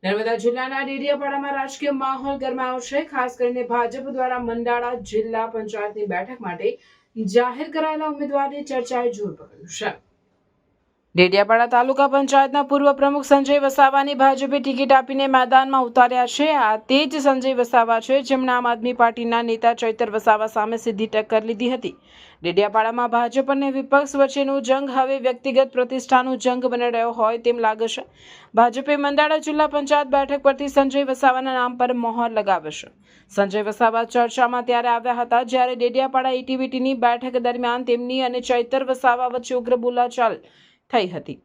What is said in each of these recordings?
નર્મદા જિલ્લાના ડેડિયાપાડામાં રાજકીય માહોલ ગરમાયો છે। ખાસ કરીને ભાજપ દ્વારા મંડાળા જિલ્લા પંચાયતની બેઠક માટે જાહેર કરાયેલા ઉમેદવારની ચર્ચાએ જોર પકડ્યું છે। ડેડિયાપાડા તાલુકા પંચાયતના પૂર્વ પ્રમુખ સંજય વસાવાની ભાજપે ટિકિટ આપીને મેદાનમાં ઉતાર્યા છે। આ તે જ સંજય વસાવા છે જેમણે આમ આદમી પાર્ટીના નેતા ચૈતર વસાવા સામે સીધી ટક્કર લીધી હતી। ડેડિયાપાડામાં ભાજપ અને વિપક્ષ વચ્ચેનું જંગ હવે વ્યક્તિગત પ્રતિષ્ઠાનું જંગ બની રહ્યો હોય તેમ લાગે છે। ભાજપે મંડાળા જિલ્લા પંચાયત બેઠક પરથી સંજય વસાવાના નામ પર મહોર લગાવ્યો છે। સંજય વસાવા ચર્ચામાં ત્યારે આવ્યા હતા જ્યારે ડેડિયાપાડા એટીવીટીની બેઠક દરમિયાન તેમની અને ચૈતર વસાવા વચ્ચે ઉગ્ર બોલાચાલ થઈ હતી।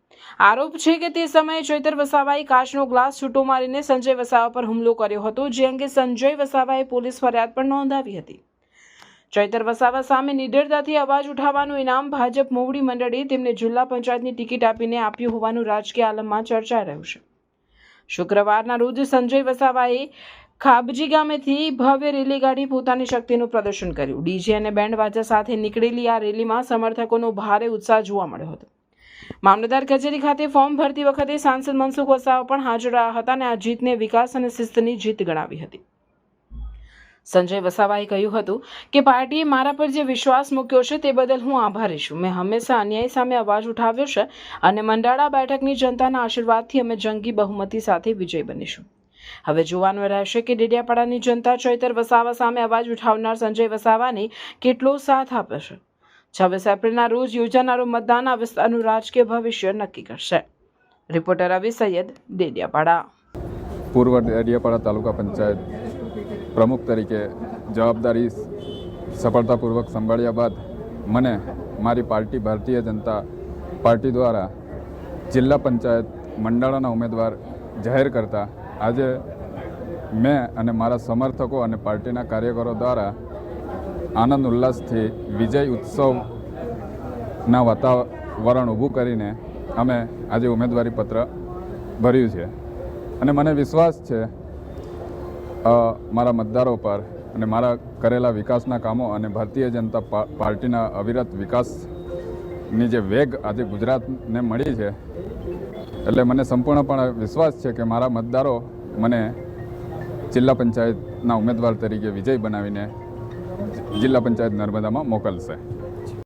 આરોપ છે કે તે સમયે ચૈતર વસાવાએ કાચનો ગ્લાસ છૂટો મારીને સંજય વસાવા પર હુમલો કર્યો હતો, જે અંગે સંજય વસાવાએ પોલીસ ફરિયાદ પણ નોંધાવી હતી। ચૈતર વસાવા સામે નિડરતાથી અવાજ ઉઠાવવાનું ઇનામ ભાજપ મોવડી મંડળે તેમને જિલ્લા પંચાયતની ટિકિટ આપીને આપ્યું હોવાનું રાજકીય આલમમાં ચર્ચાઈ રહ્યું છે। શુક્રવારના રોજ સંજય વસાવાએ ખાબજી ગામેથી ભવ્ય રેલી કાઢી પોતાની શક્તિનું પ્રદર્શન કર્યું। ડીજે અને બેન્ડ બાજા સાથે નીકળેલી આ રેલીમાં સમર્થકોનો ભારે ઉત્સાહ જોવા મળ્યો હતો। મામલતદાર કચેરી ખાતે ફોર્મ ભરતી વખતે સાંસદ મનસુખ વસાવા પણ હાજર રહ્યા હતા અને આ જીતને વિકાસ અને શિસ્તની જીત ગણાવી હતી। સંજય વસાવાએ કહ્યું હતું કે પાર્ટીએ મારા પર જે વિશ્વાસ મૂક્યો છે તે બદલ હું આભારી છું। મેં હંમેશા અન્યાય સામે અવાજ ઉઠાવ્યો છે અને મંડાળા બેઠકની જનતાના આશીર્વાદથી અમે જંગી બહુમતી સાથે વિજય બનીશું। હવે જોવાનું રહેશે કે ડેડિયાપાડાની જનતા ચૈતર વસાવા સામે અવાજ ઉઠાવનાર સંજય વસાવાને કેટલો સાથ આપે છે। 26 એપ્રિલના રોજ યોજાનારું મતદાન આ વિસ્તારનું રાજકીય ભવિષ્ય નક્કી કરશે। રિપોર્ટર રવિ સૈયદ, ડેડિયાપાડા। પૂર્વ ડેડિયાપાડા તાલુકા પંચાયત પ્રમુખ તરીકે જવાબદારી સફળતાપૂર્વક સંભાળ્યા બાદ મને મારી પાર્ટી ભારતીય જનતા પાર્ટી દ્વારા જિલ્લા પંચાયત મંડાળાના ઉમેદવાર જાહેર કરતા આજે મેં અને મારા સમર્થકો અને પાર્ટીના કાર્યકરો દ્વારા આનંદ ઉલ્લાસથી વિજય ઉત્સવના વાતાવરણ ઊભું કરીને અમે આજે ઉમેદવારી પત્ર ભર્યું છે અને મને વિશ્વાસ છે મારા મતદારો પર અને મારા કરેલા વિકાસના કામો અને ભારતીય જનતા પાર્ટીના અવિરત વિકાસની જે વેગ આજે ગુજરાતને મળી છે એટલે મને સંપૂર્ણપણે વિશ્વાસ છે કે મારા મતદારો મને જિલ્લા પંચાયતના ઉમેદવાર તરીકે વિજય બનાવીને જિલ્લા પંચાયત નર્મદામાં મોકલશે।